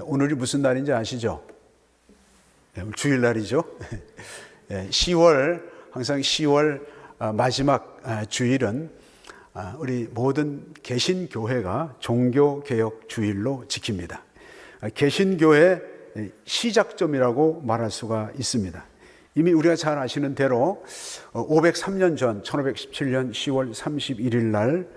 오늘이 무슨 날인지 아시죠? 주일날이죠. 10월, 항상 10월 마지막 주일은 우리 모든 개신교회가 종교개혁 주일로 지킵니다. 개신교회 시작점이라고 말할 수가 있습니다. 이미 우리가 잘 아시는 대로 503년 전 1517년 10월 31일 날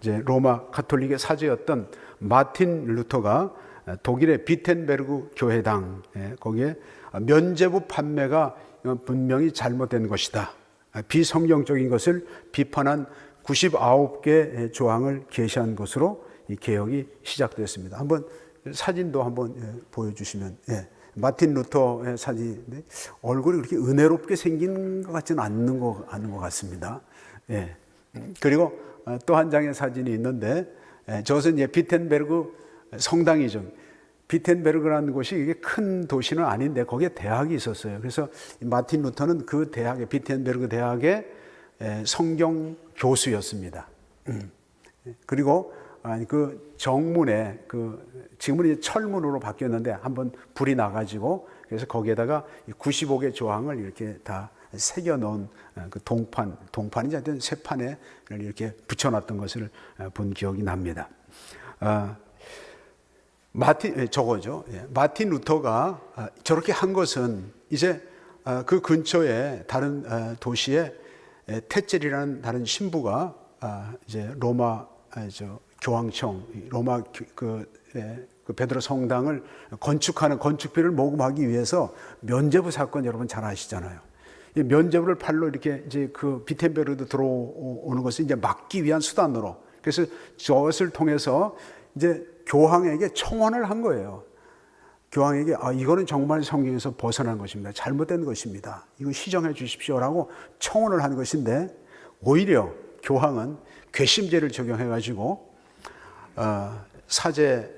이제 로마 가톨릭의 사제였던 마틴 루터가 독일의 비텐베르그 교회당 거기에 면죄부 판매가 분명히 잘못된 것이다, 비성경적인 것을 비판한 99개의 조항을 게시한 것으로 이 개혁이 시작됐습니다. 한번 사진도 한번 보여주시면, 마틴 루터의 사진인데 얼굴이 그렇게 은혜롭게 생긴 것 같지는 않는 것 같습니다. 그리고 또 한 장의 사진이 있는데, 저것은 이제 비텐베르그 성당이죠. 비텐베르그라는 곳이 이게 큰 도시는 아닌데 거기에 대학이 있었어요. 그래서 마틴 루터는 그 대학의 비텐베르그 대학의 성경 교수였습니다. 그리고 그 정문에 지금은 이제 철문으로 바뀌었는데 한번 불이 나가지고 그래서 거기에다가 95개 조항을 이렇게 다 새겨 놓은 그 동판인지 하여튼 쇠판에 이렇게 붙여놨던 것을 본 기억이 납니다. 마틴 루터가 저렇게 한 것은 이제 그 근처에 다른 도시에 테첼이라는 다른 신부가 이제 로마 교황청, 로마 그 베드로 성당을 건축하는 건축비를 모금하기 위해서 면죄부 사건 여러분 잘 아시잖아요. 이 면죄부를 팔로 이렇게 이제 그 비텐베르도 들어오는 것을 이제 막기 위한 수단으로, 그래서 저것을 통해서 이제 교황에게 청원을 한 거예요. 교황에게 이거는 정말 성경에서 벗어난 것입니다. 잘못된 것입니다. 이거 시정해 주십시오라고 청원을 한 것인데, 오히려 교황은 괘씸죄를 적용해가지고 사제직을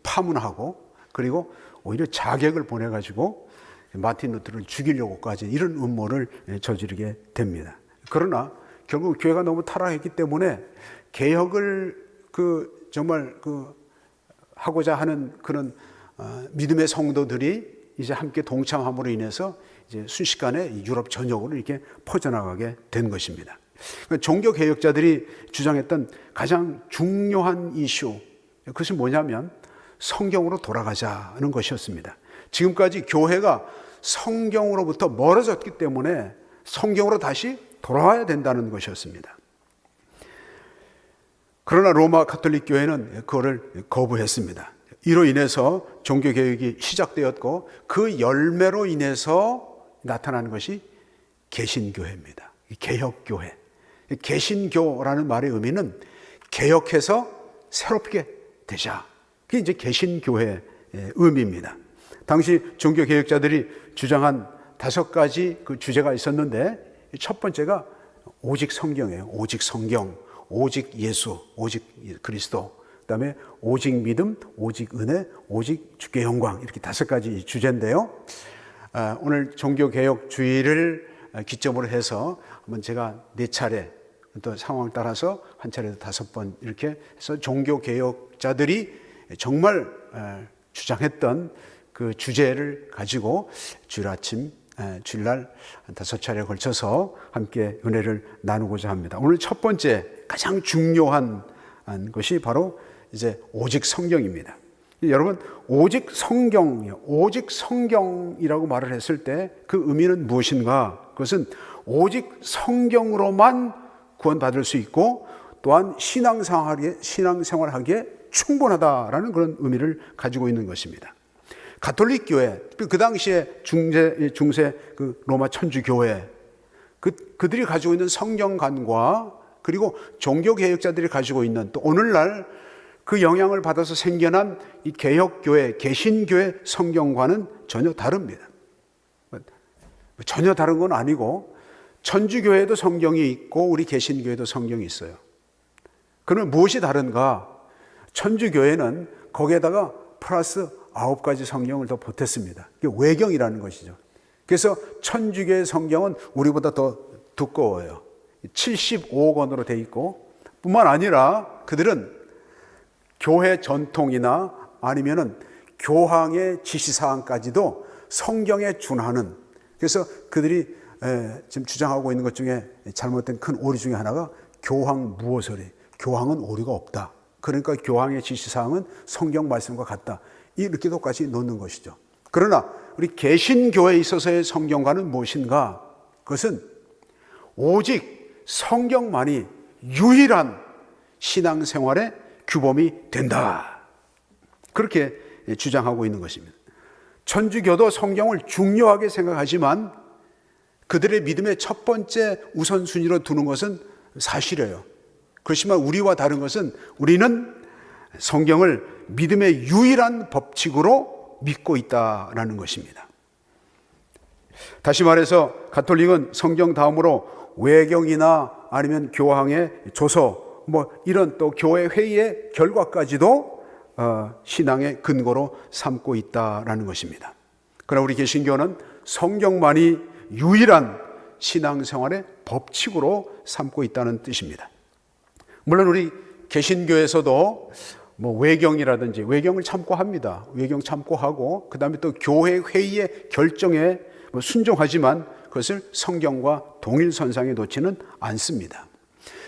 파문하고, 그리고 오히려 자객을 보내가지고 마틴 루터를 죽이려고까지 이런 음모를 저지르게 됩니다. 그러나 결국 교회가 너무 타락했기 때문에 개혁을 정말 하고자 하는 그런 믿음의 성도들이 이제 함께 동참함으로 인해서 이제 순식간에 유럽 전역으로 이렇게 퍼져나가게 된 것입니다. 종교 개혁자들이 주장했던 가장 중요한 이슈, 그것이 뭐냐면 성경으로 돌아가자는 것이었습니다. 지금까지 교회가 성경으로부터 멀어졌기 때문에 성경으로 다시 돌아와야 된다는 것이었습니다. 그러나 로마 가톨릭 교회는 그거를 거부했습니다. 이로 인해서 종교개혁이 시작되었고, 그 열매로 인해서 나타나는 것이 개신교회입니다. 개혁교회. 개신교라는 말의 의미는 개혁해서 새롭게 되자. 그게 이제 개신교회의 의미입니다. 당시 종교개혁자들이 주장한 5가지 그 주제가 있었는데, 첫 번째가 오직 성경이에요. 오직 성경, 오직 예수, 오직 그리스도, 그 다음에 오직 믿음, 오직 은혜, 오직 주께 영광, 이렇게 5가지 주제인데요. 오늘 종교개혁 주일을 기점으로 해서 한번 제가 4차례, 또 상황을 따라서 한 차례도 5번 이렇게 해서 종교개혁자들이 정말 주장했던 그 주제를 가지고 주일 아침, 주일날 5차례에 걸쳐서 함께 은혜를 나누고자 합니다. 오늘 첫 번째 가장 중요한 것이 바로 이제 오직 성경입니다. 여러분, 오직 성경이요. 오직 성경이라고 말을 했을 때 그 의미는 무엇인가? 그것은 오직 성경으로만 구원받을 수 있고, 또한 신앙생활하기에 충분하다라는 그런 의미를 가지고 있는 것입니다. 가톨릭 교회, 그 당시에 중세 그 로마 천주교회, 그들이 가지고 있는 성경관과, 그리고 종교개혁자들이 가지고 있는, 또 오늘날 그 영향을 받아서 생겨난 이 개혁교회, 개신교회 성경과는 전혀 다릅니다. 전혀 다른 건 아니고, 천주교회도 성경이 있고 우리 개신교회도 성경이 있어요. 그러면 무엇이 다른가? 천주교회는 거기에다가 플러스 9가지 성경을 더 보탰습니다. 이게 외경이라는 것이죠. 그래서 천주교의 성경은 우리보다 더 두꺼워요. 75권으로 돼 있고, 뿐만 아니라 그들은 교회 전통이나 아니면은 교황의 지시사항까지도 성경에 준하는, 그래서 그들이 지금 주장하고 있는 것 중에 잘못된 큰 오류 중에 하나가 교황 무호설이, 교황은 오류가 없다. 그러니까 교황의 지시사항은 성경 말씀과 같다. 이렇게도까지 놓는 것이죠. 그러나 우리 개신교회에 있어서의 성경과는 무엇인가? 그것은 오직 성경만이 유일한 신앙생활의 규범이 된다. 그렇게 주장하고 있는 것입니다. 천주교도 성경을 중요하게 생각하지만 그들의 믿음의 첫 번째 우선순위로 두는 것은 사실이에요. 그렇지만 우리와 다른 것은 우리는 성경을 믿음의 유일한 법칙으로 믿고 있다라는 것입니다. 다시 말해서 가톨릭은 성경 다음으로 외경이나 아니면 교황의 조서, 이런 또 교회 회의의 결과까지도 신앙의 근거로 삼고 있다라는 것입니다. 그러나 우리 개신교는 성경만이 유일한 신앙생활의 법칙으로 삼고 있다는 뜻입니다. 물론 우리 개신교에서도 외경이라든지 외경을 참고합니다. 외경 참고하고 그 다음에 또 교회 회의의 결정에 순종하지만 그것을 성경과 동일선상에 놓지는 않습니다.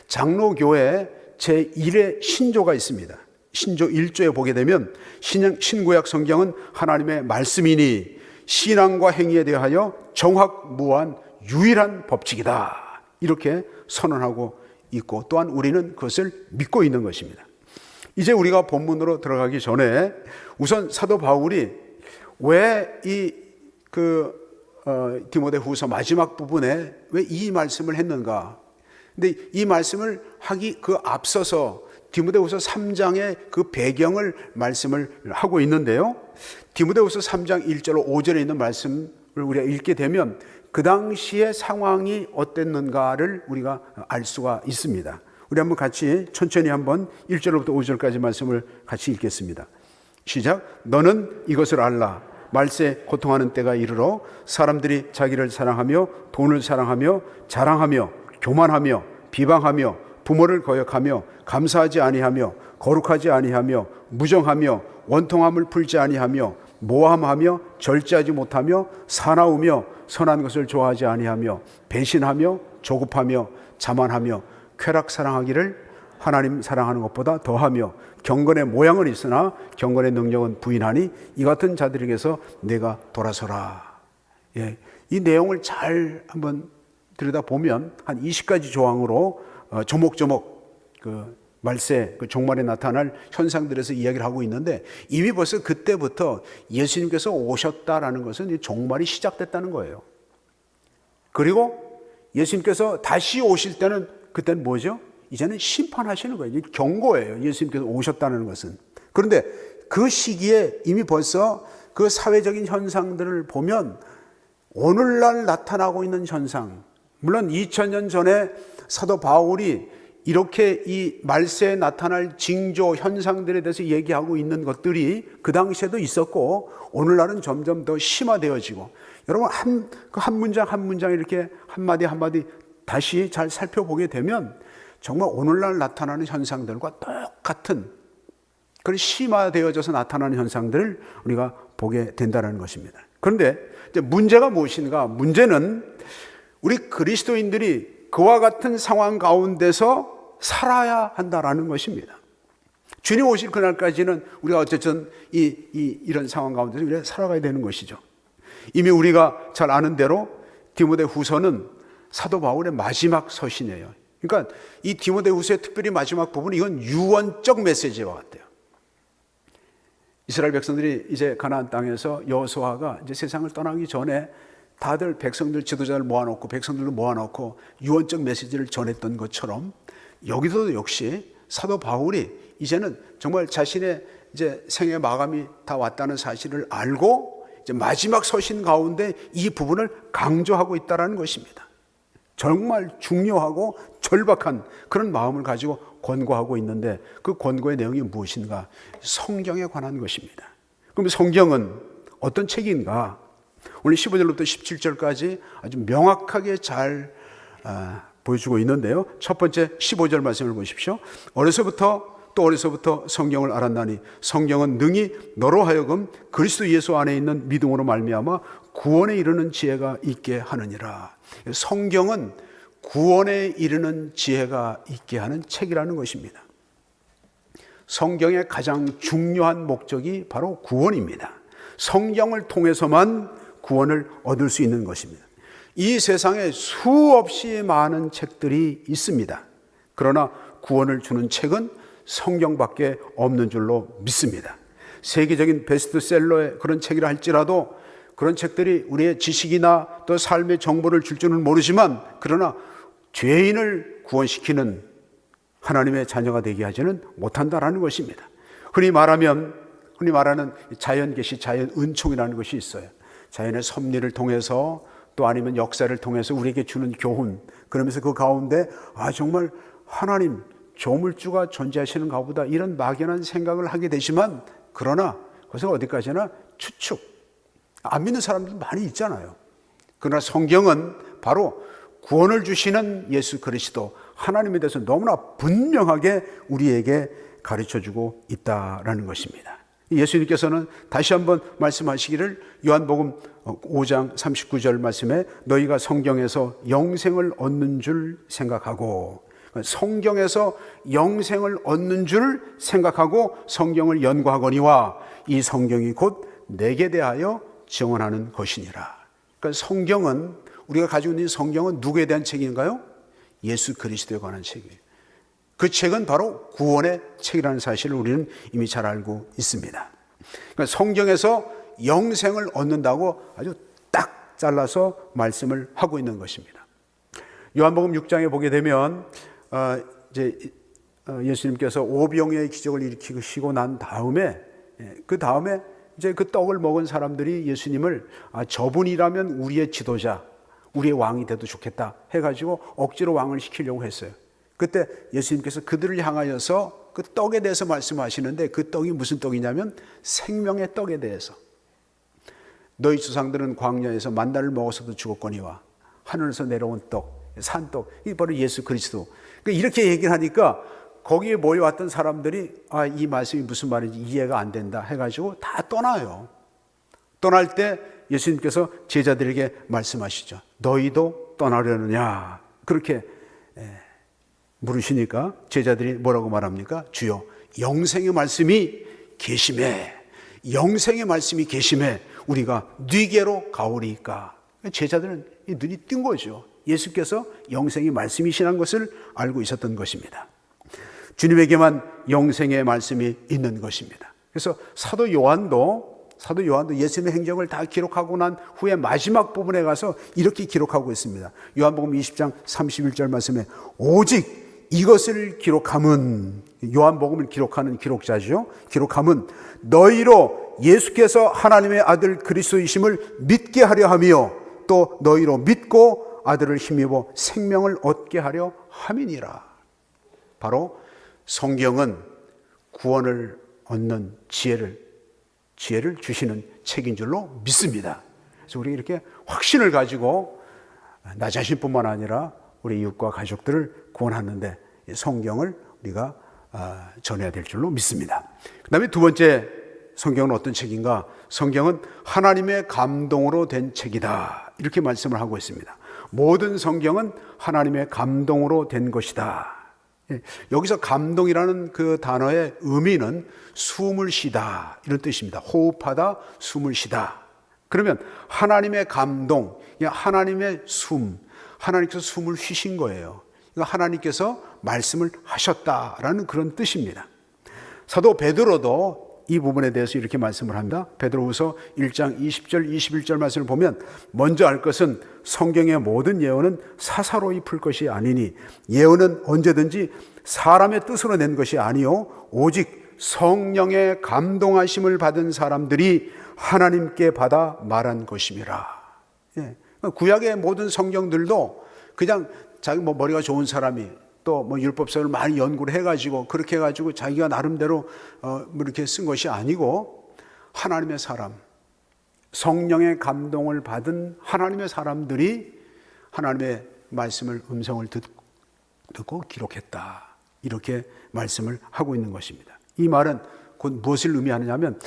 장로교회 제1의 신조가 있습니다. 신조 1조에 보게 되면 신구약 성경은 하나님의 말씀이니 신앙과 행위에 대하여 정확무한 유일한 법칙이다. 이렇게 선언하고 있고 또한 우리는 그것을 믿고 있는 것입니다. 이제 우리가 본문으로 들어가기 전에 우선 사도 바울이 왜 디모데후서 마지막 부분에 왜 이 말씀을 했는가? 근데 이 말씀을 하기 그 앞서서 디모데후서 3장의 그 배경을 말씀을 하고 있는데요. 디모데후서 3장 1절로 5절에 있는 말씀을 우리가 읽게 되면 그 당시의 상황이 어땠는가를 우리가 알 수가 있습니다. 우리 한번 같이 천천히 한번 1절로부터 5절까지 말씀을 같이 읽겠습니다. 시작. 너는 이것을 알라. 말세 고통하는 때가 이르러 사람들이 자기를 사랑하며 돈을 사랑하며 자랑하며 교만하며 비방하며 부모를 거역하며 감사하지 아니하며 거룩하지 아니하며 무정하며 원통함을 풀지 아니하며 모함하며 절제하지 못하며 사나우며 선한 것을 좋아하지 아니하며 배신하며 조급하며 자만하며 쾌락 사랑하기를 하나님 사랑하는 것보다 더하며 경건의 모양은 있으나 경건의 능력은 부인하니 이 같은 자들에게서 내가 돌아서라. 이 내용을 잘 한번 들여다보면 한 20가지 조항으로 조목조목 말세 종말에 나타날 현상들에서 이야기를 하고 있는데 이미 벌써 그때부터 예수님께서 오셨다라는 것은 종말이 시작됐다는 거예요. 그리고 예수님께서 다시 오실 때는 그때는 뭐죠? 이제는 심판하시는 거예요. 경고예요. 예수님께서 오셨다는 것은. 그런데 그 시기에 이미 벌써 그 사회적인 현상들을 보면 오늘날 나타나고 있는 현상, 물론 2000년 전에 사도 바울이 이렇게 이 말세에 나타날 징조 현상들에 대해서 얘기하고 있는 것들이 그 당시에도 있었고 오늘날은 점점 더 심화되어지고, 여러분 한 문장 한 문장 이렇게 한마디 한마디 다시 잘 살펴보게 되면 정말 오늘날 나타나는 현상들과 똑같은 그런 심화되어져서 나타나는 현상들을 우리가 보게 된다는 것입니다. 그런데 이제 문제가 무엇인가? 문제는 우리 그리스도인들이 그와 같은 상황 가운데서 살아야 한다라는 것입니다. 주님 오실 그날까지는 우리가 어쨌든 이런 상황 가운데서 우리가 살아가야 되는 것이죠. 이미 우리가 잘 아는 대로 디모데후서는 사도 바울의 마지막 서신이에요. 그러니까 이 디모데후서의 특별히 마지막 부분, 이건 유언적 메시지와 같아요. 이스라엘 백성들이 이제 가나안 땅에서 여호수아가 이제 세상을 떠나기 전에 다들 백성들 지도자를 모아놓고 백성들도 모아놓고 유언적 메시지를 전했던 것처럼 여기서도 역시 사도 바울이 이제는 정말 자신의 이제 생애 마감이 다 왔다는 사실을 알고 이제 마지막 서신 가운데 이 부분을 강조하고 있다는 것입니다. 정말 중요하고 절박한 그런 마음을 가지고 권고하고 있는데 그 권고의 내용이 무엇인가? 성경에 관한 것입니다. 그럼 성경은 어떤 책인가? 오늘 15절부터 17절까지 아주 명확하게 잘 보여주고 있는데요. 첫 번째 15절 말씀을 보십시오. 어려서부터 또 어려서부터 성경을 알았나니 성경은 능히 너로 하여금 그리스도 예수 안에 있는 믿음으로 말미암아 구원에 이르는 지혜가 있게 하느니라. 성경은 구원에 이르는 지혜가 있게 하는 책이라는 것입니다. 성경의 가장 중요한 목적이 바로 구원입니다. 성경을 통해서만 구원을 얻을 수 있는 것입니다. 이 세상에 수없이 많은 책들이 있습니다. 그러나 구원을 주는 책은 성경밖에 없는 줄로 믿습니다. 세계적인 베스트셀러의 그런 책이라 할지라도 그런 책들이 우리의 지식이나 또 삶의 정보를 줄 줄은 모르지만, 그러나 죄인을 구원시키는 하나님의 자녀가 되게 하지는 못한다라는 것입니다. 흔히 말하는 자연 계시, 자연 은총이라는 것이 있어요. 자연의 섭리를 통해서 또 아니면 역사를 통해서 우리에게 주는 교훈, 그러면서 그 가운데 정말 하나님 조물주가 존재하시는가 보다, 이런 막연한 생각을 하게 되지만, 그러나 그것은 어디까지나 추측, 안 믿는 사람들 많이 있잖아요. 그러나 성경은 바로 구원을 주시는 예수 그리스도 하나님에 대해서 너무나 분명하게 우리에게 가르쳐주고 있다라는 것입니다. 예수님께서는 다시 한번 말씀하시기를, 요한복음 5장 39절 말씀에 너희가 성경에서 영생을 얻는 줄 생각하고, 성경에서 영생을 얻는 줄 생각하고 성경을 연구하거니와 이 성경이 곧 내게 대하여 증언하는 것이니라. 그러니까 성경은, 우리가 가지고 있는 성경은 누구에 대한 책인가요? 예수 그리스도에 관한 책이에요. 그 책은 바로 구원의 책이라는 사실을 우리는 이미 잘 알고 있습니다. 그러니까 성경에서 영생을 얻는다고 아주 딱 잘라서 말씀을 하고 있는 것입니다. 요한복음 6장에 보게 되면 예수님께서 오병이어의 기적을 일으키시고 난 다음에, 그 다음에 이제 그 떡을 먹은 사람들이 예수님을 저분이라면 우리의 지도자, 우리의 왕이 돼도 좋겠다 해가지고 억지로 왕을 시키려고 했어요. 그때 예수님께서 그들을 향하여서 그 떡에 대해서 말씀하시는데, 그 떡이 무슨 떡이냐면 생명의 떡에 대해서, 너희 조상들은 광야에서 만나를 먹어서도 죽었거니와 하늘에서 내려온 떡, 산떡, 이게 바로 예수 그리스도. 이렇게 얘기를 하니까 거기에 모여왔던 사람들이 이 말씀이 무슨 말인지 이해가 안 된다 해가지고 다 떠나요. 떠날 때 예수님께서 제자들에게 말씀하시죠. 너희도 떠나려느냐? 그렇게 물으시니까 제자들이 뭐라고 말합니까? 주여, 영생의 말씀이 계심에, 영생의 말씀이 계심에 우리가 네게로 가오리까. 제자들은 눈이 뜬 거죠. 예수께서 영생의 말씀이시라는 것을 알고 있었던 것입니다. 주님에게만 영생의 말씀이 있는 것입니다. 그래서 사도 요한도 예수님의 행적을 다 기록하고 난 후에 마지막 부분에 가서 이렇게 기록하고 있습니다. 요한복음 20장 31절 말씀에 오직 이것을 기록함은, 요한복음을 기록하는 기록자죠. 기록함은 너희로 예수께서 하나님의 아들 그리스도이심을 믿게 하려 하며 또 너희로 믿고 아들을 힘입어 생명을 얻게 하려 함이니라. 바로 성경은 구원을 얻는 지혜를 주시는 책인 줄로 믿습니다. 그래서 우리 이렇게 확신을 가지고 나 자신뿐만 아니라 우리 이웃과 가족들을 구원하는데 성경을 우리가 전해야 될 줄로 믿습니다. 그 다음에 두 번째, 성경은 어떤 책인가? 성경은 하나님의 감동으로 된 책이다, 이렇게 말씀을 하고 있습니다. 모든 성경은 하나님의 감동으로 된 것이다. 여기서 감동이라는 그 단어의 의미는 숨을 쉬다, 이런 뜻입니다. 호흡하다, 숨을 쉬다. 그러면 하나님의 감동, 하나님의 숨, 하나님께서 숨을 쉬신 거예요. 하나님께서 말씀을 하셨다라는 그런 뜻입니다. 사도 베드로도 이 부분에 대해서 이렇게 말씀을 합니다. 베드로후서 1장 20절 21절 말씀을 보면, 먼저 알 것은 성경의 모든 예언은 사사로이 풀 것이 아니니 예언은 언제든지 사람의 뜻으로 낸 것이 아니요 오직 성령의 감동하심을 받은 사람들이 하나님께 받아 말한 것임이라. 구약의 모든 성경들도 그냥 자기 머리가 좋은 사람이 또 율법서를 많이 연구를 해가지고 그렇게 해가지고 자기가 나름대로 이렇게 쓴 것이 아니고, 하나님의 사람, 성령의 감동을 받은 하나님의 사람들이 하나님의 말씀을, 음성을 듣고 기록했다, 이렇게 말씀을 하고 있는 것입니다. 이 말은 곧 무엇을 의미하느냐면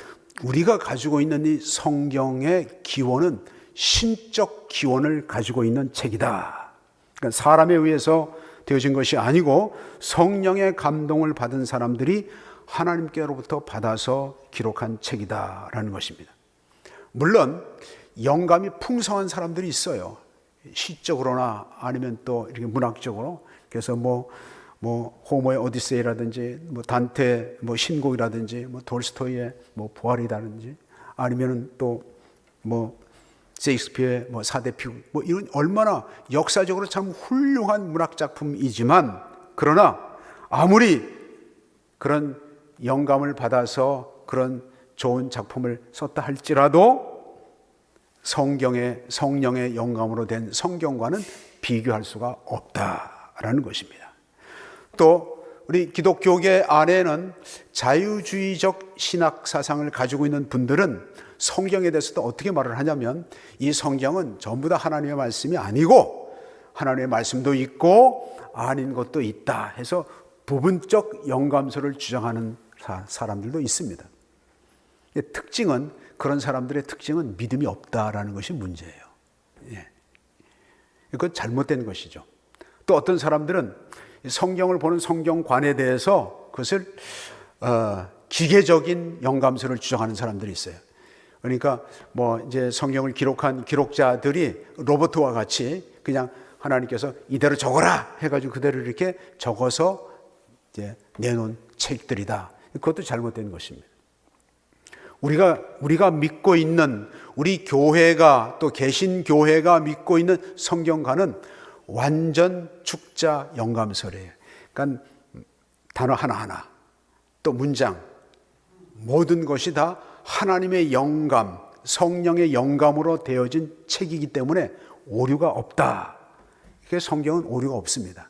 우리가 가지고 있는 이 성경의 기원은 신적 기원을 가지고 있는 책이다. 그러니까 사람에 의해서 되어진 것이 아니고 성령의 감동을 받은 사람들이 하나님께로부터 받아서 기록한 책이다라는 것입니다. 물론 영감이 풍성한 사람들이 있어요. 시적으로나 아니면 또 이렇게 문학적으로. 그래서 호모의 오디세이라든지 단테 신곡이라든지 돌스토이의 보아리라든지 아니면은 또 셰익스피어의 사대피구 이런 얼마나 역사적으로 참 훌륭한 문학 작품이지만 그러나 아무리 그런 영감을 받아서 그런 좋은 작품을 썼다 할지라도 성령의 영감으로 된 성경과는 비교할 수가 없다라는 것입니다. 또 우리 기독교계 안에는 자유주의적 신학 사상을 가지고 있는 분들은 성경에 대해서도 어떻게 말을 하냐면 이 성경은 전부 다 하나님의 말씀이 아니고 하나님의 말씀도 있고 아닌 것도 있다 해서 부분적 영감서를 주장하는 사람들도 있습니다. 특징은 그런 사람들의 특징은 믿음이 없다라는 것이 문제예요. 그건 잘못된 것이죠. 또 어떤 사람들은 성경을 보는 성경관에 대해서 그것을 기계적인 영감서를 주장하는 사람들이 있어요. 그러니까 이제 성경을 기록한 기록자들이 로봇과 같이 그냥 하나님께서 이대로 적어라 해가지고 그대로 이렇게 적어서 이제 내놓은 책들이다. 그것도 잘못된 것입니다. 우리가 믿고 있는 우리 교회가 또 개신교회가 믿고 있는 성경과는 완전 축자 영감서래요. 그러니까 단어 하나하나 또 문장 모든 것이 다 하나님의 영감, 성령의 영감으로 되어진 책이기 때문에 오류가 없다. 성경은 오류가 없습니다.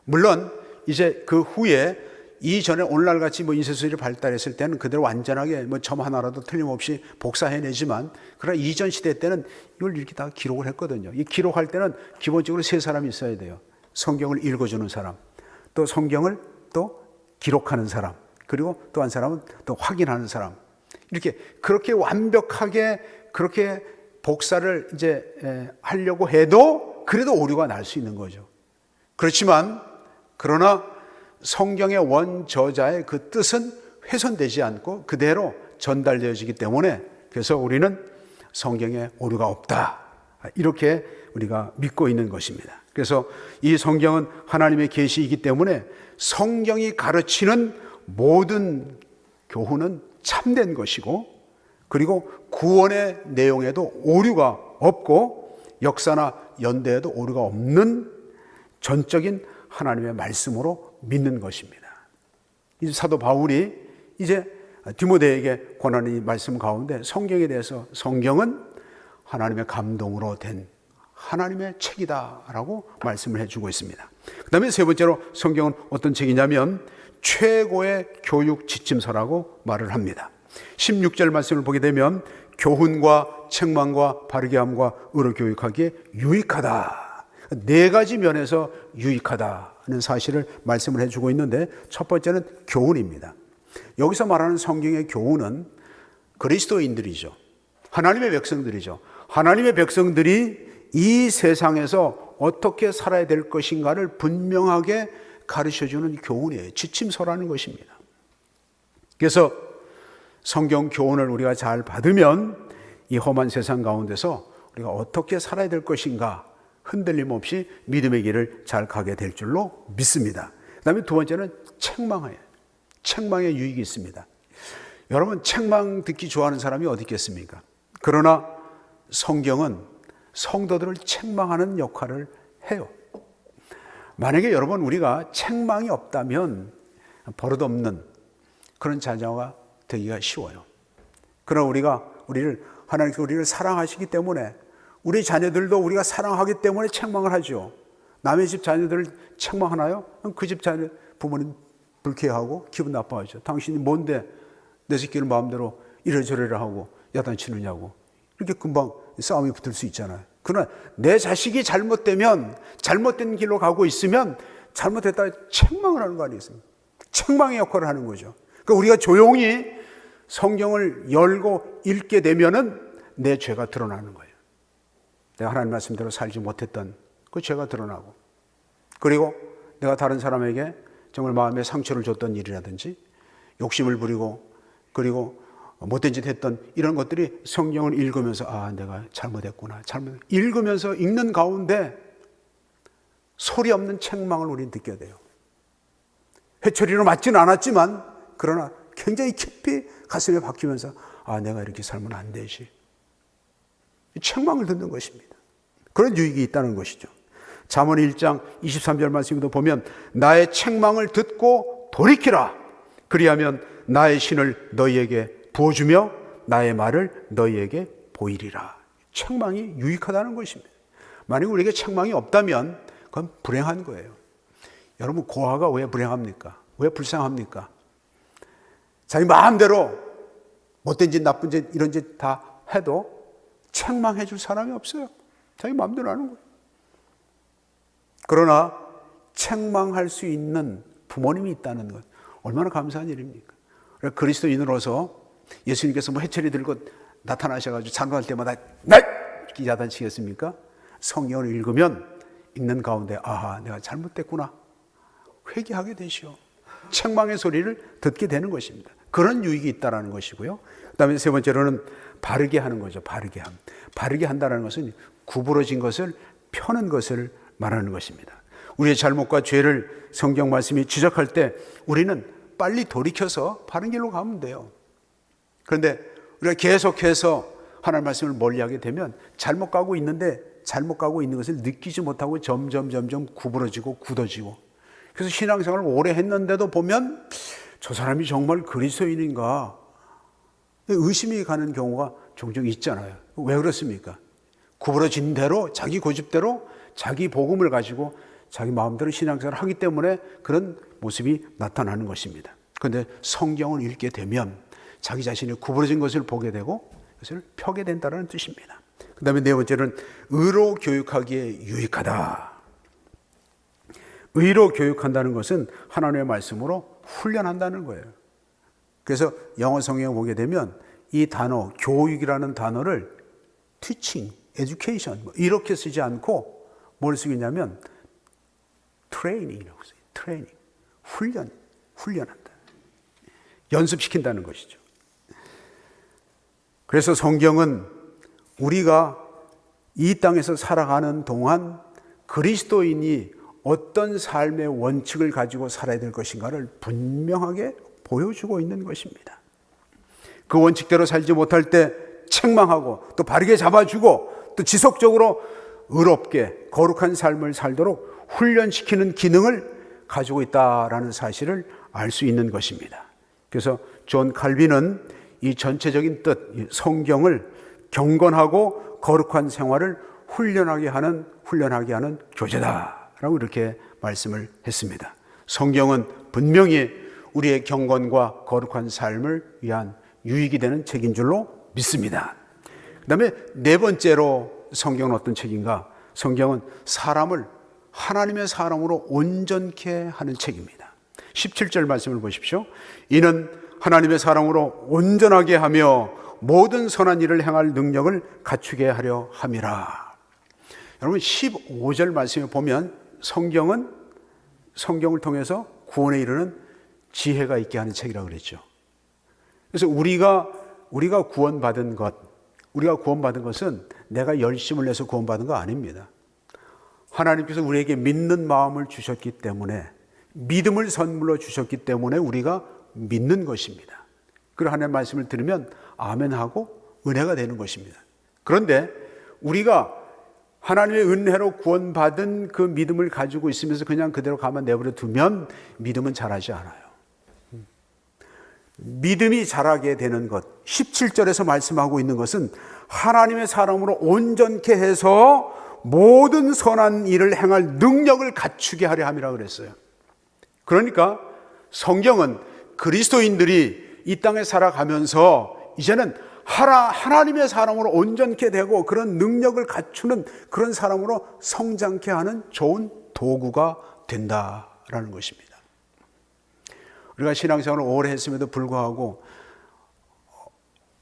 물론 이제 그 후에 이전에 오늘날 같이 인쇄술이 발달했을 때는 그대로 완전하게 점 하나라도 틀림없이 복사해내지만 그러나 이전 시대 때는 이걸 이렇게 다 기록을 했거든요. 이 기록할 때는 기본적으로 세 사람이 있어야 돼요. 성경을 읽어주는 사람, 또 성경을 또 기록하는 사람, 그리고 또 한 사람은 또 확인하는 사람. 이렇게 그렇게 완벽하게 그렇게 복사를 이제 하려고 해도 그래도 오류가 날 수 있는 거죠. 그러나 성경의 원저자의 그 뜻은 훼손되지 않고 그대로 전달되어지기 때문에 그래서 우리는 성경에 오류가 없다. 이렇게 우리가 믿고 있는 것입니다. 그래서 이 성경은 하나님의 계시이기 때문에 성경이 가르치는 모든 교훈은 참된 것이고 그리고 구원의 내용에도 오류가 없고 역사나 연대에도 오류가 없는 전적인 하나님의 말씀으로 믿는 것입니다. 이 사도 바울이 이제 디모데에게 권하는 이 말씀 가운데 성경에 대해서 성경은 하나님의 감동으로 된 하나님의 책이다라고 말씀을 해주고 있습니다. 그 다음에 세 번째로 성경은 어떤 책이냐면 최고의 교육 지침서라고 말을 합니다. 16절 말씀을 보게 되면 교훈과 책망과 바르게 함과 의로 교육하기에 유익하다. 네 가지 면에서 유익하다는 사실을 말씀을 해주고 있는데 첫 번째는 교훈입니다. 여기서 말하는 성경의 교훈은 그리스도인들이죠. 하나님의 백성들이죠. 하나님의 백성들이 이 세상에서 어떻게 살아야 될 것인가를 분명하게 가르쳐주는 교훈이에요. 지침서라는 것입니다. 그래서 성경 교훈을 우리가 잘 받으면 이 험한 세상 가운데서 우리가 어떻게 살아야 될 것인가 흔들림 없이 믿음의 길을 잘 가게 될 줄로 믿습니다. 그 다음에 두 번째는 책망이에요. 책망의 유익이 있습니다. 여러분 책망 듣기 좋아하는 사람이 어디 있겠습니까? 그러나 성경은 성도들을 책망하는 역할을 해요. 만약에 여러분 우리가 책망이 없다면 버릇없는 그런 자녀가 되기가 쉬워요. 그러나 하나님께서 우리를 사랑하시기 때문에 우리 자녀들도 우리가 사랑하기 때문에 책망을 하죠. 남의 집 자녀들을 책망하나요? 그 집 자녀 부모님 불쾌하고 기분 나빠하죠. 당신이 뭔데 내 새끼를 마음대로 이래저래라 하고 야단치느냐고. 이렇게 금방 싸움이 붙을 수 있잖아요. 그러나 내 자식이 잘못되면 잘못된 길로 가고 있으면 잘못했다 책망을 하는 거 아니겠습니까? 책망의 역할을 하는 거죠. 그러니까 우리가 조용히 성경을 열고 읽게 되면은 내 죄가 드러나는 거예요. 내가 하나님 말씀대로 살지 못했던 그 죄가 드러나고, 그리고 내가 다른 사람에게 정말 마음에 상처를 줬던 일이라든지 욕심을 부리고 그리고 못된 짓 했던 이런 것들이 성경을 읽으면서 아, 내가 잘못했구나. 읽으면서 읽는 가운데 소리 없는 책망을 우리는 듣게 돼요. 회초리로 맞지는 않았지만 그러나 굉장히 깊이 가슴에 박히면서 아, 내가 이렇게 살면 안 되지. 책망을 듣는 것입니다. 그런 유익이 있다는 것이죠. 잠언 1장 23절 말씀에도 보면 나의 책망을 듣고 돌이키라. 그리하면 나의 신을 너희에게 부어주며 나의 말을 너희에게 보이리라. 책망이 유익하다는 것입니다. 만약 우리에게 책망이 없다면 그건 불행한 거예요. 여러분, 고아가 왜 불행합니까? 왜 불쌍합니까? 자기 마음대로 못된 짓, 나쁜 짓, 이런 짓 다 해도 책망해 줄 사람이 없어요. 자기 마음대로 하는 거예요. 그러나 책망할 수 있는 부모님이 있다는 것, 얼마나 감사한 일입니까? 그리스도인으로서 예수님께서 뭐 해초리 들고 나타나셔가지고 장로할 때마다 날! 이렇게 야단치겠습니까? 성경을 읽으면 읽는 가운데 아하, 내가 잘못됐구나. 회개하게 되시오. 책망의 소리를 듣게 되는 것입니다. 그런 유익이 있다는 것이고요. 그 다음에 세 번째로는 바르게 하는 거죠. 바르게 함. 바르게 한다는 것은 구부러진 것을 펴는 것을 말하는 것입니다. 우리의 잘못과 죄를 성경 말씀이 지적할 때 우리는 빨리 돌이켜서 바른 길로 가면 돼요. 그런데 우리가 계속해서 하나님 말씀을 멀리하게 되면 잘못 가고 있는데 잘못 가고 있는 것을 느끼지 못하고 점점 구부러지고 굳어지고, 그래서 신앙생활을 오래 했는데도 보면 저 사람이 정말 그리스도인인가 의심이 가는 경우가 종종 있잖아요. 왜 그렇습니까? 구부러진 대로 자기 고집대로 자기 복음을 가지고 자기 마음대로 신앙생활을 하기 때문에 그런 모습이 나타나는 것입니다. 그런데 성경을 읽게 되면 자기 자신이 구부러진 것을 보게 되고 그것을 펴게 된다는 뜻입니다. 그 다음에 네 번째는 의로 교육하기에 유익하다. 의로 교육한다는 것은 하나님의 말씀으로 훈련한다는 거예요. 그래서 영어 성경에 보게 되면 이 단어, 교육이라는 단어를 teaching, education 이렇게 쓰지 않고 뭘 쓰겠냐면 training이라고 써요. 트레이닝, 훈련한다. 연습시킨다는 것이죠. 그래서 성경은 우리가 이 땅에서 살아가는 동안 그리스도인이 어떤 삶의 원칙을 가지고 살아야 될 것인가를 분명하게 보여주고 있는 것입니다. 그 원칙대로 살지 못할 때 책망하고 또 바르게 잡아주고 또 지속적으로 의롭게 거룩한 삶을 살도록 훈련시키는 기능을 가지고 있다라는 사실을 알 수 있는 것입니다. 그래서 존 칼빈은 이 전체적인 뜻, 성경을 경건하고 거룩한 생활을 훈련하게 하는 교재다라고 이렇게 말씀을 했습니다. 성경은 분명히 우리의 경건과 거룩한 삶을 위한 유익이 되는 책인 줄로 믿습니다. 그 다음에 네 번째로 성경은 어떤 책인가? 성경은 사람을 하나님의 사람으로 온전케 하는 책입니다. 17절 말씀을 보십시오. 이는 하나님의 사람으로 온전하게 하며 모든 선한 일을 행할 능력을 갖추게 하려 함이라. 여러분 15절 말씀에 보면 성경을 통해서 구원에 이르는 지혜가 있게 하는 책이라고 그랬죠. 그래서 우리가 구원받은 것은 내가 열심을 내서 구원받은 거 아닙니다. 하나님께서 우리에게 믿는 마음을 주셨기 때문에, 믿음을 선물로 주셨기 때문에 우리가 믿는 것입니다. 그리고 하나님의 말씀을 들으면 아멘하고 은혜가 되는 것입니다. 그런데 우리가 하나님의 은혜로 구원받은 그 믿음을 가지고 있으면서 그냥 그대로 가만 내버려 두면 믿음은 자라지 않아요. 믿음이 자라게 되는 것, 17절에서 말씀하고 있는 것은 하나님의 사람으로 온전케 해서 모든 선한 일을 행할 능력을 갖추게 하려 함이라고 그랬어요. 그러니까 성경은 그리스도인들이 이 땅에 살아가면서 이제는 하나님의 사람으로 온전케 되고 그런 능력을 갖추는 그런 사람으로 성장케 하는 좋은 도구가 된다라는 것입니다. 우리가 신앙생활을 오래 했음에도 불구하고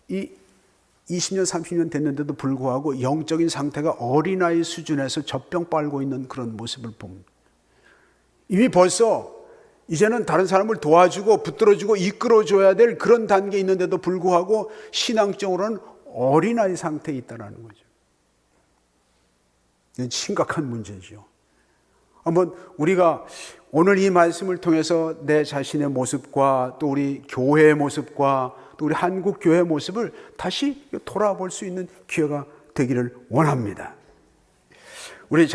이 20년, 30년 됐는데도 불구하고 영적인 상태가 어린아이 수준에서 젖병 빨고 있는 그런 모습을 봅니다. 이미 벌써 이제는 다른 사람을 도와주고 붙들어주고 이끌어줘야 될 그런 단계에 있는데도 불구하고 신앙적으로는 어린아이 상태에 있다는 거죠. 이건 심각한 문제죠. 한번 우리가 오늘 이 말씀을 통해서 내 자신의 모습과 또 우리 교회의 모습과 또 우리 한국 교회의 모습을 다시 돌아볼 수 있는 기회가 되기를 원합니다. 우리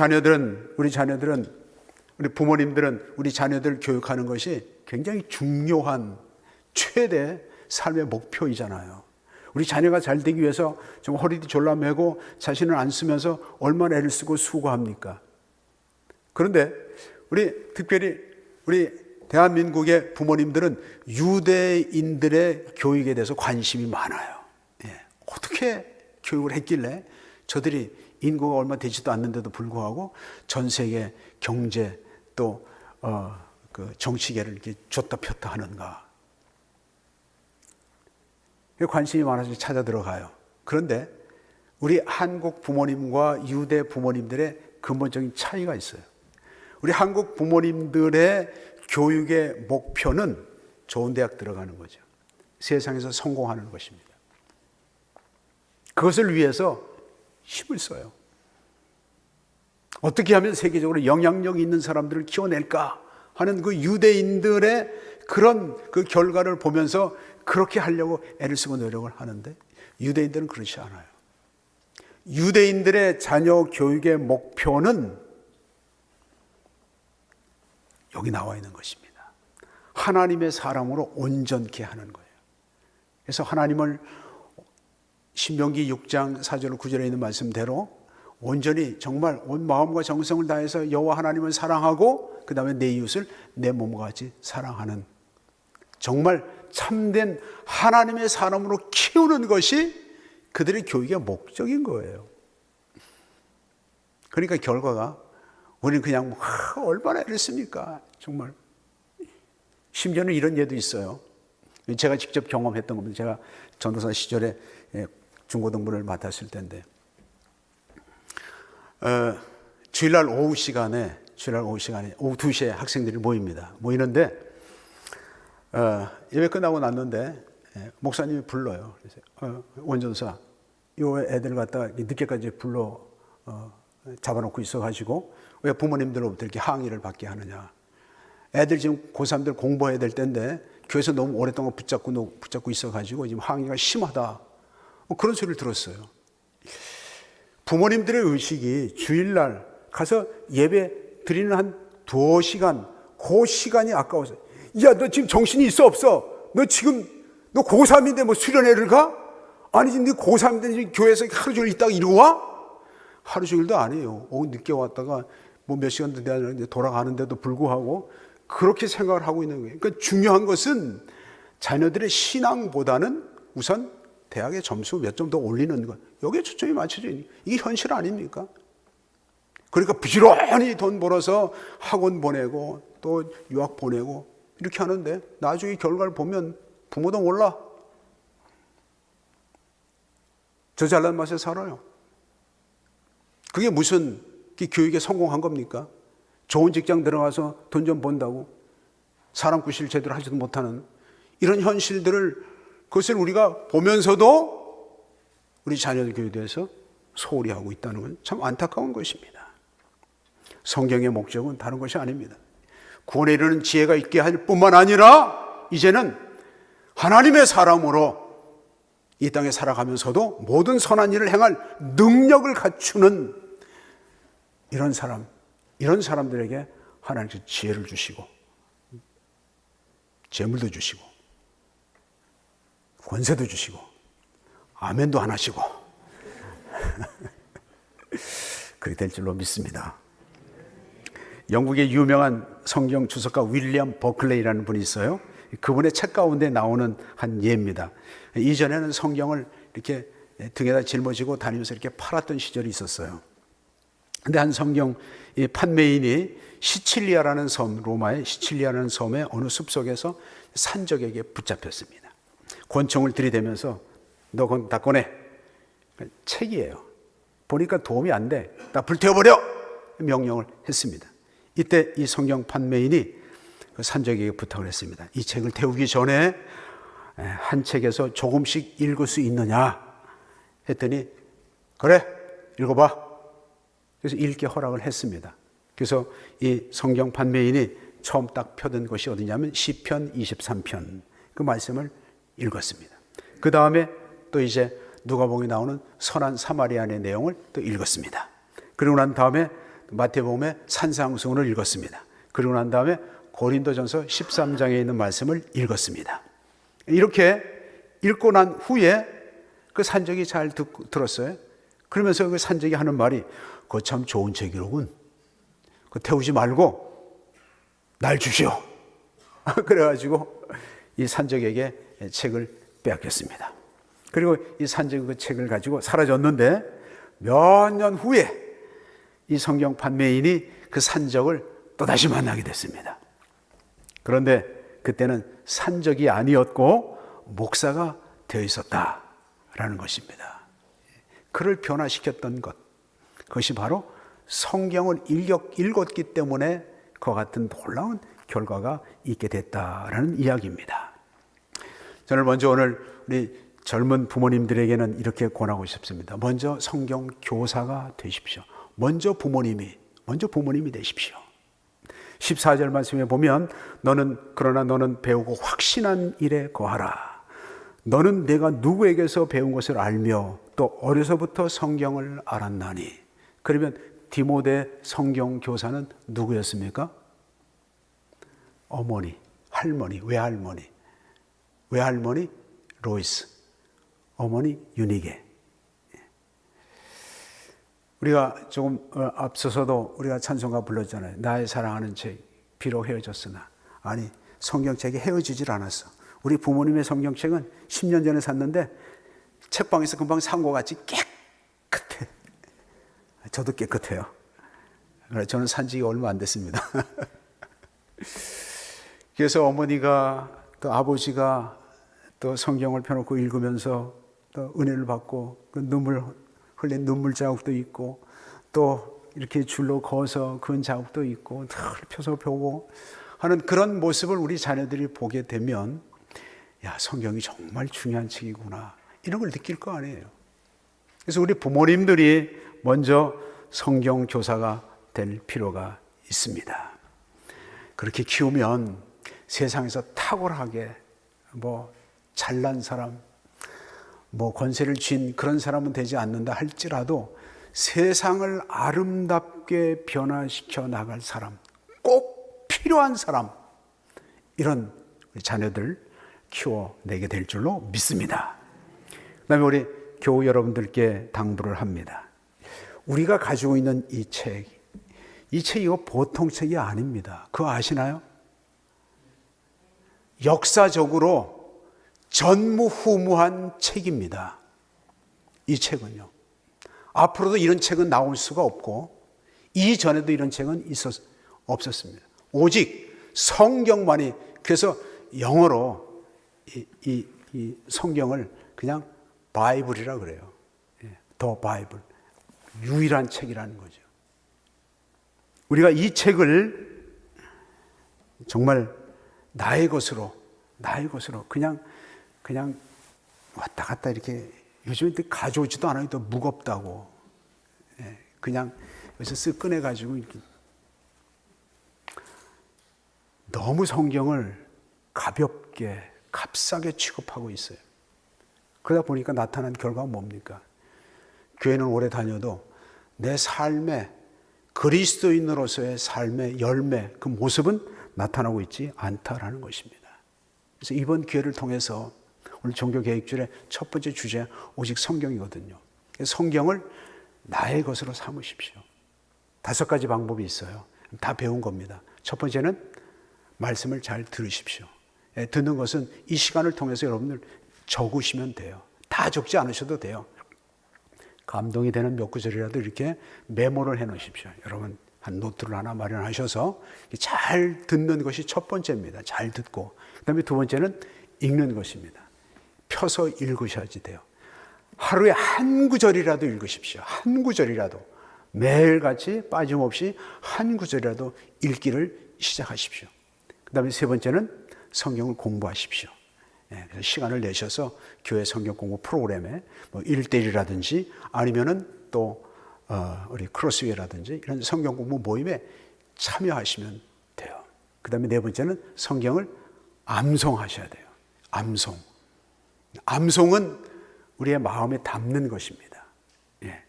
부모님들은 우리 자녀들 교육하는 것이 굉장히 중요한 최대 삶의 목표이잖아요. 우리 자녀가 잘 되기 위해서 좀 허리띠 졸라매고 자신을 안 쓰면서 얼마나 애를 쓰고 수고합니까? 그런데 특별히 우리 대한민국의 부모님들은 유대인들의 교육에 대해서 관심이 많아요. 어떻게 교육을 했길래 저들이 인구가 얼마 되지도 않는데도 불구하고 전 세계 경제 또 그 정치계를 이렇게 줬다 폈다 하는가? 관심이 많아서 찾아 들어가요. 그런데 우리 한국 부모님과 유대 부모님들의 근본적인 차이가 있어요. 우리 한국 부모님들의 교육의 목표는 좋은 대학 들어가는 거죠. 세상에서 성공하는 것입니다. 그것을 위해서 힘을 써요. 어떻게 하면 세계적으로 영향력 있는 사람들을 키워낼까 하는 그 유대인들의 그런 그 결과를 보면서 그렇게 하려고 애를 쓰고 노력을 하는데 유대인들은 그렇지 않아요. 유대인들의 자녀 교육의 목표는 여기 나와 있는 것입니다. 하나님의 사람으로 온전케 하는 거예요. 그래서 하나님을 신명기 6장 4절 9절에 있는 말씀대로 온전히 정말 온 마음과 정성을 다해서 여호와 하나님을 사랑하고 그 다음에 내 이웃을 내 몸과 같이 사랑하는 정말 참된 하나님의 사람으로 키우는 것이 그들의 교육의 목적인 거예요. 그러니까 결과가 우리는 그냥 얼마나 애를 씁니까? 정말. 심지어는 이런 예도 있어요. 제가 직접 경험했던 겁니다. 제가 전도사 시절에 중고등부를 맡았을 때인데 주일날 오후 시간에 오후 2시에 학생들이 모이는데 예배 끝나고 났는데 목사님이 불러요. 그래서 원전사 요 애들 갖다가 늦게까지 불러 잡아놓고 있어가지고 왜 부모님들로부터 이렇게 항의를 받게 하느냐. 애들 지금 고3들 공부해야 될 때인데 교회에서 너무 오랫동안 붙잡고 있어가지고 지금 항의가 심하다. 그런 소리를 들었어요. 부모님들의 의식이 주일날 가서 예배 드리는 한 2시간, 그 시간이 아까워서 야, 너 지금 정신이 있어 없어? 너 고3인데 뭐 수련회를 가? 아니 지금 네 고3인데 교회에서 하루 종일 있다가 이러고 와? 하루 종일도 아니에요. 오후 늦게 왔다가 뭐 몇 시간도 되는데 돌아가는데도 불구하고 그렇게 생각을 하고 있는 거예요. 그러니까 중요한 것은 자녀들의 신앙보다는 우선 대학의 점수 몇 점 더 올리는 것. 여기에 초점이 맞춰져 있는 이게 현실 아닙니까? 그러니까 부지런히 돈 벌어서 학원 보내고 또 유학 보내고 이렇게 하는데 나중에 결과를 보면 부모도 몰라. 저 잘난 맛에 살아요. 그게 무슨 교육에 성공한 겁니까? 좋은 직장 들어가서 돈 좀 번다고 사람 구실 제대로 하지도 못하는 이런 현실들을 그것을 우리가 보면서도 우리 자녀들 교육에 대해서 소홀히 하고 있다는 건 참 안타까운 것입니다. 성경의 목적은 다른 것이 아닙니다. 구원에 이르는 지혜가 있게 할 뿐만 아니라 이제는 하나님의 사람으로 이 땅에 살아가면서도 모든 선한 일을 행할 능력을 갖추는 이런 사람들에게 하나님께서 지혜를 주시고 재물도 주시고 권세도 주시고 아멘도 안 하시고 그렇게 될 줄로 믿습니다. 영국의 유명한 성경 주석가 윌리엄 버클레이라는 분이 있어요. 그분의 책 가운데 나오는 한 예입니다. 이전에는 성경을 이렇게 등에다 짊어지고 다니면서 이렇게 팔았던 시절이 있었어요. 근데 한 성경 이 판매인이 시칠리아라는 섬, 로마의 시칠리아라는 섬의 어느 숲속에서 산적에게 붙잡혔습니다. 권총을 들이대면서 너 그건 다 꺼내. 책이에요. 보니까 도움이 안 돼. 다 불태워버려! 명령을 했습니다. 이때 이 성경 판매인이 그 산적에게 부탁을 했습니다. 이 책을 태우기 전에 한 책에서 조금씩 읽을 수 있느냐 했더니 그래 읽어봐. 그래서 읽게 허락을 했습니다. 그래서 이 성경 판매인이 처음 딱 펴든 것이 어디냐면 시편 23편 그 말씀을 읽었습니다. 그 다음에 또 이제 누가복음에 나오는 선한 사마리아인의 내용을 또 읽었습니다. 그리고 난 다음에 마태복음의 산상수훈을 읽었습니다. 그리고 난 다음에 고린도전서 13장에 있는 말씀을 읽었습니다. 이렇게 읽고 난 후에 그 산적이 잘 들었어요. 그러면서 그 산적이 하는 말이 그거 참 좋은 책이로군. 그 태우지 말고 날 주시오. 그래가지고 이 산적에게 책을 빼앗겼습니다. 그리고 이 산적이 그 책을 가지고 사라졌는데 몇 년 후에 이 성경 판매인이 그 산적을 또다시 만나게 됐습니다. 그런데 그때는 산적이 아니었고 목사가 되어 있었다라는 것입니다. 그를 변화시켰던 것, 그것이 바로 성경을 읽었기 때문에 그와 같은 놀라운 결과가 있게 됐다라는 이야기입니다. 저는 먼저 오늘 우리 젊은 부모님들에게는 이렇게 권하고 싶습니다. 먼저 성경 교사가 되십시오. 먼저 부모님이 되십시오. 14절 말씀에 보면 그러나 너는 배우고 확신한 일에 거하라. 너는 내가 누구에게서 배운 것을 알며 또 어려서부터 성경을 알았나니. 그러면 디모데 성경 교사는 누구였습니까? 어머니, 할머니, 외할머니 로이스, 어머니 유니게. 우리가 조금 앞서서도 우리가 찬송가 불렀잖아요. 나의 사랑하는 책, 비록 헤어졌으나. 아니, 성경책이 헤어지질 않았어. 우리 부모님의 성경책은 10년 전에 샀는데 책방에서 금방 산 것 같이 깨끗해. 저도 깨끗해요. 저는 산 지가 얼마 안 됐습니다. 그래서 어머니가 또 아버지가 또 성경을 펴놓고 읽으면서 또 은혜를 받고 그 흘린 눈물 자국도 있고 또 이렇게 줄로 그어서 그은 자국도 있고 늘 펴서 보고 하는 그런 모습을 우리 자녀들이 보게 되면 야, 성경이 정말 중요한 책이구나 이런 걸 느낄 거 아니에요. 그래서 우리 부모님들이 먼저 성경 교사가 될 필요가 있습니다. 그렇게 키우면 세상에서 탁월하게 잘난 사람, 권세를 쥔 그런 사람은 되지 않는다 할지라도 세상을 아름답게 변화시켜 나갈 사람, 꼭 필요한 사람, 이런 우리 자녀들 키워내게 될 줄로 믿습니다. 그 다음에 우리 교우 여러분들께 당부를 합니다. 우리가 가지고 있는 이 책 이거 보통 책이 아닙니다. 그거 아시나요? 역사적으로 전무후무한 책입니다. 이 책은요. 앞으로도 이런 책은 나올 수가 없고 이전에도 이런 책은 없었습니다. 오직 성경만이, 그래서 영어로 이 성경을 그냥 바이블이라 그래요. 더 바이블. 유일한 책이라는 거죠. 우리가 이 책을 정말 나의 것으로 그냥 왔다 갔다 이렇게 요즘에 가져오지도 않아요. 또 무겁다고. 그냥 여기서 쓱 꺼내가지고 이렇게 너무 성경을 가볍게 값싸게 취급하고 있어요. 그러다 보니까 나타난 결과가 뭡니까? 교회는 오래 다녀도 내 삶의 그리스도인으로서의 삶의 열매, 그 모습은 나타나고 있지 않다라는 것입니다. 그래서 이번 기회를 통해서 오늘 종교개혁주일의 첫 번째 주제 오직 성경이거든요. 성경을 나의 것으로 삼으십시오. 5가지 방법이 있어요. 다 배운 겁니다. 첫 번째는 말씀을 잘 들으십시오. 듣는 것은 이 시간을 통해서 여러분들 적으시면 돼요. 다 적지 않으셔도 돼요. 감동이 되는 몇 구절이라도 이렇게 메모를 해 놓으십시오. 여러분 한 노트를 하나 마련하셔서 잘 듣는 것이 첫 번째입니다. 잘 듣고 그다음에 두 번째는 읽는 것입니다. 펴서 읽으셔야지 돼요. 하루에 한 구절이라도 읽으십시오. 한 구절이라도 매일같이 빠짐없이 한 구절이라도 읽기를 시작하십시오. 그다음에 세 번째는 성경을 공부하십시오. 그래서 시간을 내셔서 교회 성경 공부 프로그램에 뭐 1대1이라든지 아니면은 또 우리 크로스웨이라든지 이런 성경 공부 모임에 참여하시면 돼요. 그다음에 네 번째는 성경을 암송하셔야 돼요. 암송. 암송은 우리의 마음에 담는 것입니다. 예.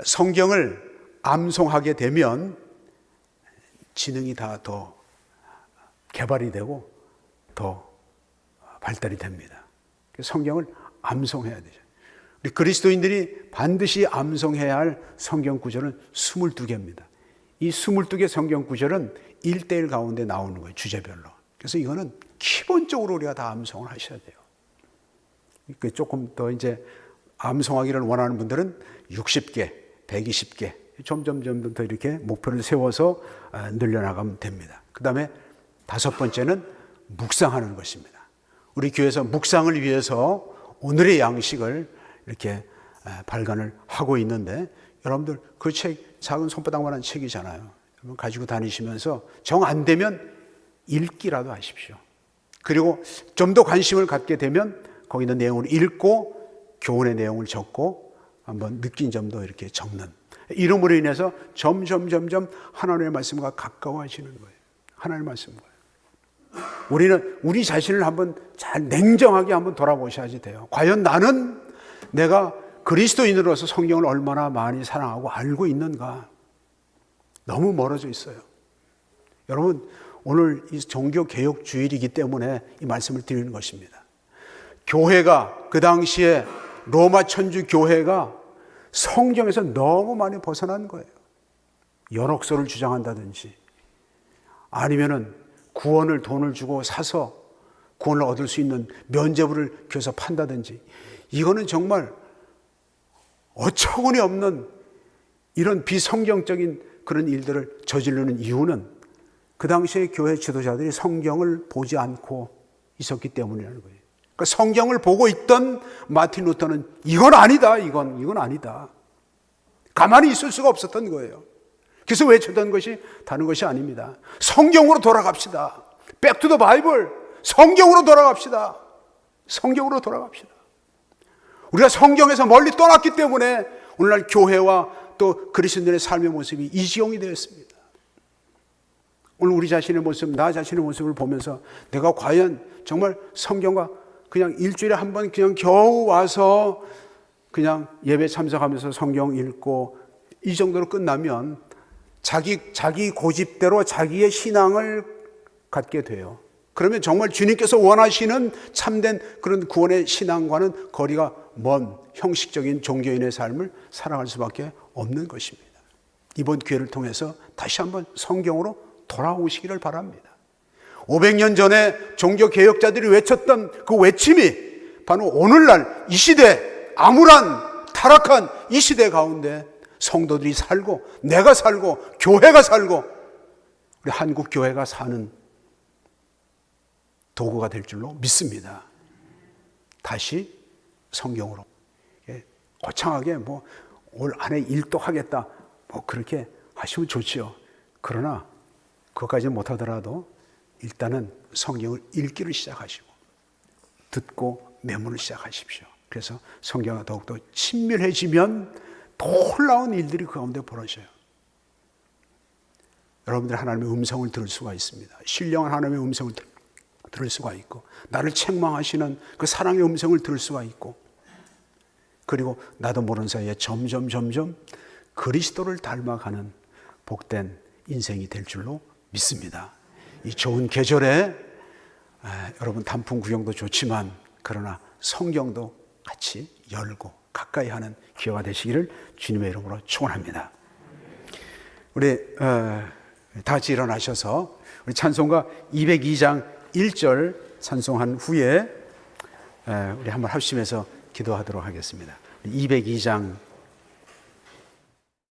성경을 암송하게 되면 지능이 다 더 개발이 되고 더 발달이 됩니다. 성경을 암송해야 되죠. 우리 그리스도인들이 반드시 암송해야 할 성경 구절은 22개입니다. 이 22개 성경 구절은 1대1 가운데 나오는 거예요. 주제별로. 그래서 이거는 기본적으로 우리가 다 암송을 하셔야 돼요. 조금 더 이제 암송하기를 원하는 분들은 60개, 120개 점점 더 이렇게 목표를 세워서 늘려나가면 됩니다. 그 다음에 다섯 번째는 묵상하는 것입니다. 우리 교회에서 묵상을 위해서 오늘의 양식을 이렇게 발간을 하고 있는데 여러분들 그 책 작은 손바닥만한 책이잖아요. 가지고 다니시면서 정 안 되면 읽기라도 하십시오. 그리고 좀 더 관심을 갖게 되면 거기 있는 내용을 읽고 교훈의 내용을 적고 한번 느낀 점도 이렇게 적는 이름으로 인해서 점점 하나님의 말씀과 가까워지는 거예요. 하나님의 말씀과. 우리는 우리 자신을 한번 잘 냉정하게 한번 돌아보셔야지 돼요. 과연 나는 내가 그리스도인으로서 성경을 얼마나 많이 사랑하고 알고 있는가? 너무 멀어져 있어요. 여러분, 오늘 이 종교개혁 주일이기 때문에 이 말씀을 드리는 것입니다. 교회가 그 당시에 로마 천주 교회가 성경에서 너무 많이 벗어난 거예요. 연옥서를 주장한다든지 아니면은 구원을 돈을 주고 사서 구원을 얻을 수 있는 면죄부를 교회에서 판다든지 이거는 정말 어처구니 없는 이런 비성경적인 그런 일들을 저지르는 이유는 그 당시에 교회 지도자들이 성경을 보지 않고 있었기 때문이라는 거예요. 그러니까 성경을 보고 있던 마틴 루터는 이건 아니다, 이건 아니다. 가만히 있을 수가 없었던 거예요. 그래서 외쳤던 것이 다른 것이 아닙니다. 성경으로 돌아갑시다. Back to the Bible. 성경으로 돌아갑시다. 성경으로 돌아갑시다. 우리가 성경에서 멀리 떠났기 때문에 오늘날 교회와 또 그리스도인의 삶의 모습이 이 지경이 되었습니다. 오늘 우리 자신의 모습, 나 자신의 모습을 보면서 내가 과연 정말 성경과 그냥 일주일에 한 번 그냥 겨우 와서 그냥 예배 참석하면서 성경 읽고 이 정도로 끝나면 자기 고집대로 자기의 신앙을 갖게 돼요. 그러면 정말 주님께서 원하시는 참된 그런 구원의 신앙과는 거리가 먼 형식적인 종교인의 삶을 살아갈 수밖에 없는 것입니다. 이번 기회를 통해서 다시 한번 성경으로 돌아오시기를 바랍니다. 500년 전에 종교개혁자들이 외쳤던 그 외침이 바로 오늘날 이 시대 암울한 타락한 이 시대 가운데 성도들이 살고 내가 살고 교회가 살고 우리 한국 교회가 사는 도구가 될 줄로 믿습니다. 다시 성경으로 거창하게 뭐 올 안에 일독하겠다 뭐 그렇게 하시면 좋지요. 그러나 그것까지는 못하더라도 일단은 성경을 읽기를 시작하시고 듣고 메모를 시작하십시오. 그래서 성경과 더욱더 친밀해지면 놀라운 일들이 그 가운데 벌어져요. 여러분들 하나님의 음성을 들을 수가 있습니다. 신령한 하나님의 음성을 들을 수가 있고 나를 책망하시는 그 사랑의 음성을 들을 수가 있고 그리고 나도 모르는 사이에 점점 그리스도를 닮아가는 복된 인생이 될 줄로 믿습니다. 이 좋은 계절에 여러분 단풍 구경도 좋지만 그러나 성경도 같이 열고 가까이 하는 기회가 되시기를 주님의 이름으로 축원합니다. 우리 다 같이 일어나셔서 우리 찬송가 202장 1절 찬송한 후에 우리 한번 합심해서 기도하도록 하겠습니다. 202장